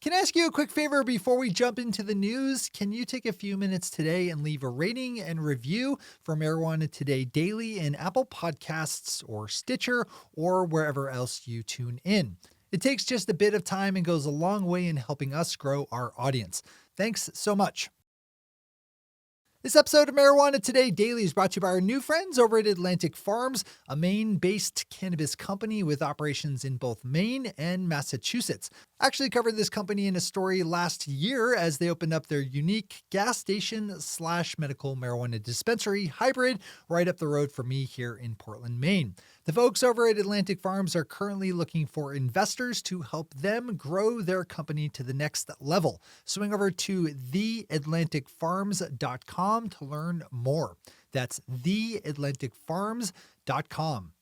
Can I ask you a quick favor before we jump into the news? Can you take a few minutes today and leave a rating and review for Marijuana Today Daily in Apple Podcasts or Stitcher or wherever else you tune in? It takes just a bit of time and goes a long way in helping us grow our audience. Thanks so much. This episode of Marijuana Today Daily is brought to you by our new friends over at Atlantic Farms, a Maine-based cannabis company with operations in both Maine and Massachusetts. I actually covered this company in a story last year as they opened up their unique gas station/medical marijuana dispensary hybrid right up the road from me here in Portland, Maine. The folks over at Atlantic Farms are currently looking for investors to help them grow their company to the next level. Swing over to theatlanticfarms.com to learn more. That's theatlanticfarms.com.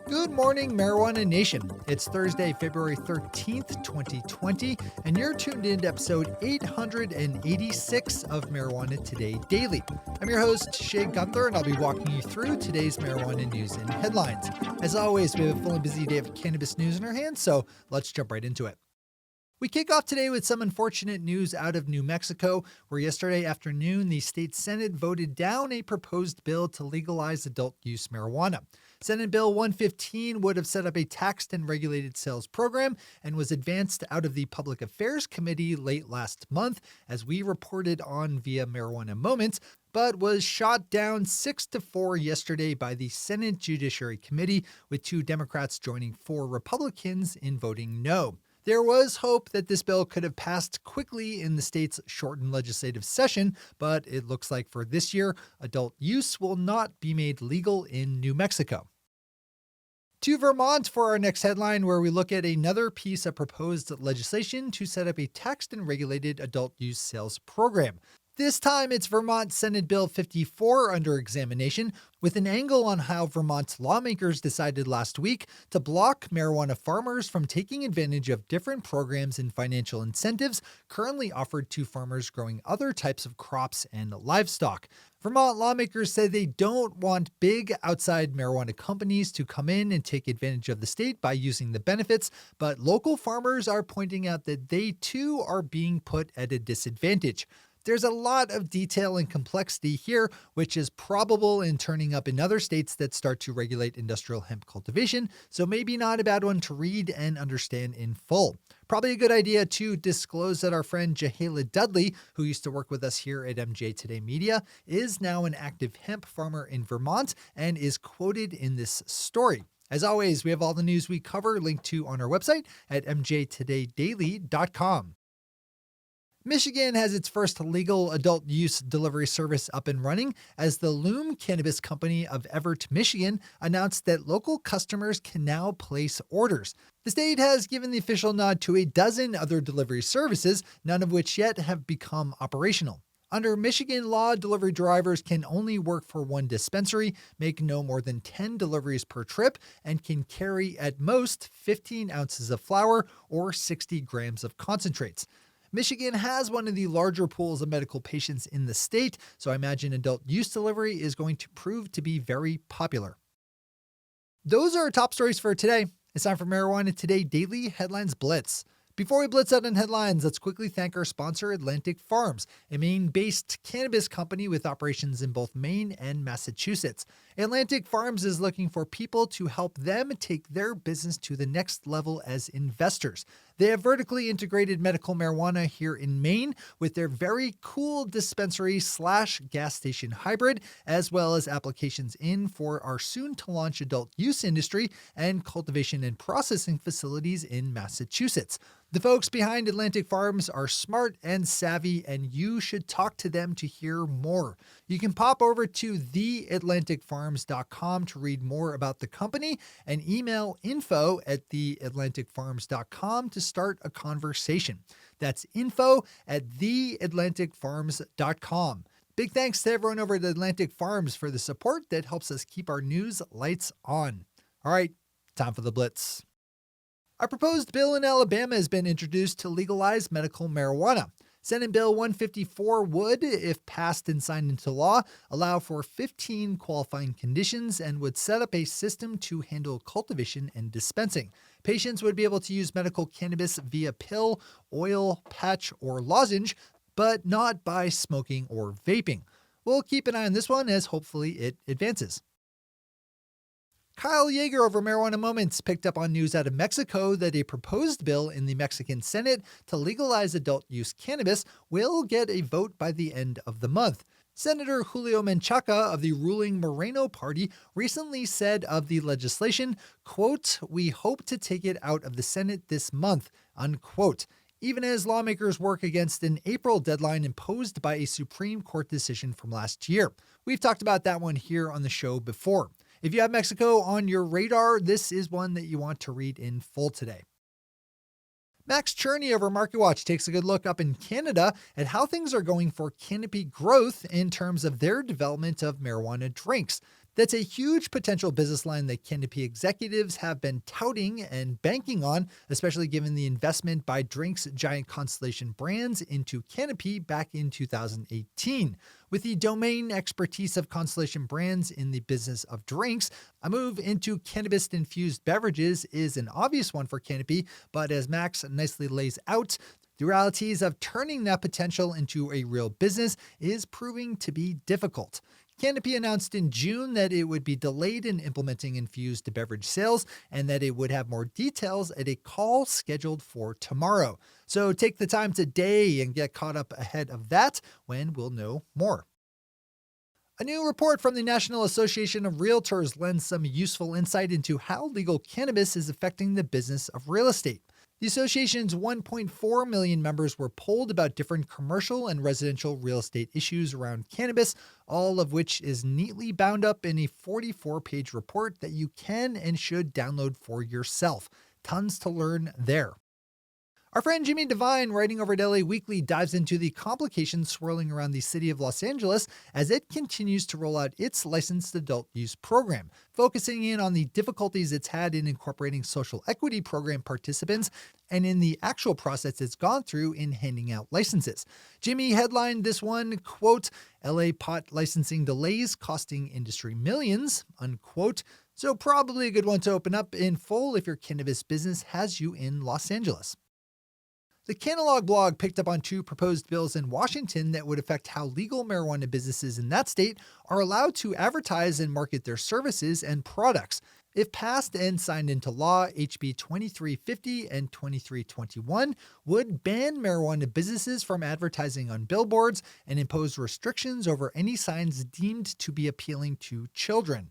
Good morning, Marijuana Nation. It's Thursday, February 13th, 2020, and you're tuned in to episode 886 of Marijuana Today Daily. I'm your host, Shay Gunther, and I'll be walking you through today's marijuana news and headlines. As always, we have a full and busy day of cannabis news in our hands, so let's jump right into it. We kick off today with some unfortunate news out of New Mexico, where yesterday afternoon the state Senate voted down a proposed bill to legalize adult use marijuana. Senate Bill 115 would have set up a taxed and regulated sales program and was advanced out of the Public Affairs Committee late last month, as we reported on via Marijuana Moments, but was shot down 6-4 yesterday by the Senate Judiciary Committee, with 2 Democrats joining 4 Republicans in voting no. There was hope that this bill could have passed quickly in the state's shortened legislative session, but it looks like for this year, adult use will not be made legal in New Mexico. To Vermont for our next headline, where we look at another piece of proposed legislation to set up a taxed and regulated adult use sales program. This time, it's Vermont Senate Bill 54 under examination, with an angle on how Vermont's lawmakers decided last week to block marijuana farmers from taking advantage of different programs and financial incentives currently offered to farmers growing other types of crops and livestock. Vermont lawmakers say they don't want big outside marijuana companies to come in and take advantage of the state by using the benefits, but local farmers are pointing out that they too are being put at a disadvantage. There's a lot of detail and complexity here, which is probable in turning up in other states that start to regulate industrial hemp cultivation, so maybe not a bad one to read and understand in full. Probably a good idea to disclose that our friend Jahala Dudley, who used to work with us here at MJ Today Media, is now an active hemp farmer in Vermont and is quoted in this story. As always, we have all the news we cover linked to on our website at mjtodaydaily.com. Michigan has its first legal adult use delivery service up and running as the Loom Cannabis Company of Everett, Michigan announced that local customers can now place orders. The state has given the official nod to a dozen other delivery services, none of which yet have become operational. Under Michigan law, delivery drivers can only work for one dispensary, make no more than 10 deliveries per trip, and can carry at most 15 ounces of flour or 60 grams of concentrates. Michigan has one of the larger pools of medical patients in the state, so I imagine adult use delivery is going to prove to be very popular. Those are our top stories for today. It's time for Marijuana Today Daily Headlines Blitz. Before we blitz out on headlines, let's quickly thank our sponsor, Atlantic Farms, a Maine-based cannabis company with operations in both Maine and Massachusetts. Atlantic Farms is looking for people to help them take their business to the next level as investors. They have vertically integrated medical marijuana here in Maine with their very cool dispensary/gas station hybrid, as well as applications in for our soon-to-launch adult use industry and cultivation and processing facilities in Massachusetts. The folks behind Atlantic Farms are smart and savvy, and you should talk to them to hear more. You can pop over to theatlanticfarms.com to read more about the company and email info@theatlanticfarms.com to start a conversation. That's info@theatlanticfarms.com. Big thanks to everyone over at Atlantic Farms for the support that helps us keep our news lights on. All right, time for the Blitz. A proposed bill in Alabama has been introduced to legalize medical marijuana. Senate Bill 154 would, if passed and signed into law, allow for 15 qualifying conditions and would set up a system to handle cultivation and dispensing. Patients would be able to use medical cannabis via pill, oil, patch, or lozenge, but not by smoking or vaping. We'll keep an eye on this one as hopefully it advances. Kyle Yeager over Marijuana Moments picked up on news out of Mexico that a proposed bill in the Mexican Senate to legalize adult use cannabis will get a vote by the end of the month. Senator Julio Menchaca of the ruling Moreno Party recently said of the legislation, quote, "We hope to take it out of the Senate this month," unquote, even as lawmakers work against an April deadline imposed by a Supreme Court decision from last year. We've talked about that one here on the show before. If you have Mexico on your radar, this is one that you want to read in full today. Max Cherney over MarketWatch takes a good look up in Canada at how things are going for Canopy Growth in terms of their development of marijuana drinks. That's a huge potential business line that Canopy executives have been touting and banking on, especially given the investment by drinks giant Constellation Brands into Canopy back in 2018. With the domain expertise of Constellation Brands in the business of drinks, a move into cannabis-infused beverages is an obvious one for Canopy, but as Max nicely lays out, the realities of turning that potential into a real business is proving to be difficult. Canopy announced in June that it would be delayed in implementing infused beverage sales and that it would have more details at a call scheduled for tomorrow. So take the time today and get caught up ahead of that when we'll know more. A new report from the National Association of Realtors lends some useful insight into how legal cannabis is affecting the business of real estate. The association's 1.4 million members were polled about different commercial and residential real estate issues around cannabis, all of which is neatly bound up in a 44-page report that you can and should download for yourself. Tons to learn there. Our friend Jimmy Devine, writing over at LA Weekly, dives into the complications swirling around the city of Los Angeles as it continues to roll out its licensed adult use program, focusing in on the difficulties it's had in incorporating social equity program participants and in the actual process it's gone through in handing out licenses. Jimmy headlined this one, quote, "LA pot licensing delays costing industry millions," unquote. So probably a good one to open up in full if your cannabis business has you in Los Angeles. The Canna blog picked up on two proposed bills in Washington that would affect how legal marijuana businesses in that state are allowed to advertise and market their services and products. If passed and signed into law, HB 2350 and 2321 would ban marijuana businesses from advertising on billboards and impose restrictions over any signs deemed to be appealing to children.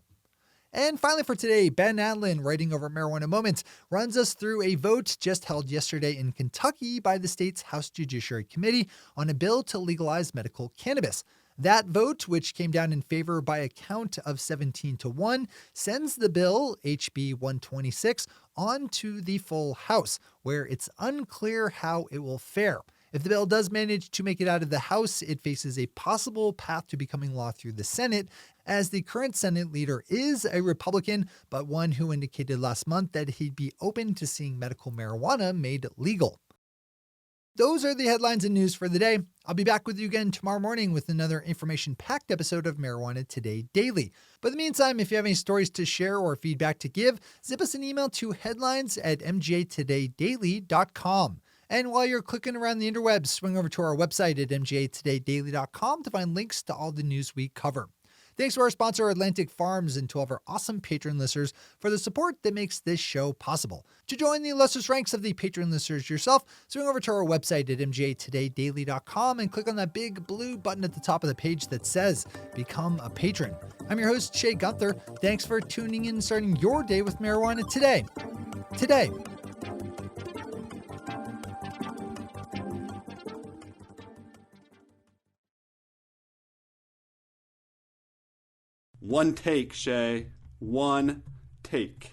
And finally for today, Ben Adlin, writing over Marijuana Moments, runs us through a vote just held yesterday in Kentucky by the state's House Judiciary Committee on a bill to legalize medical cannabis. That vote, which came down in favor by a count of 17-1, sends the bill, HB 126, on to the full House, where it's unclear how it will fare. If the bill does manage to make it out of the House, it faces a possible path to becoming law through the Senate, as the current Senate leader is a Republican, but one who indicated last month that he'd be open to seeing medical marijuana made legal. Those are the headlines and news for the day. I'll be back with you again tomorrow morning with another information-packed episode of Marijuana Today Daily. But in the meantime, if you have any stories to share or feedback to give, zip us an email to headlines@mjtodaydaily.com. And while you're clicking around the interwebs, swing over to our website at mjtodaydaily.com to find links to all the news we cover. Thanks to our sponsor, Atlantic Farms, and to all of our awesome patron listeners for the support that makes this show possible. To join the illustrious ranks of the patron listeners yourself, swing over to our website at mjtodaydaily.com and click on that big blue button at the top of the page that says Become a Patron. I'm your host, Shay Gunther. Thanks for tuning in and starting your day with marijuana today. One take, Shay. One take.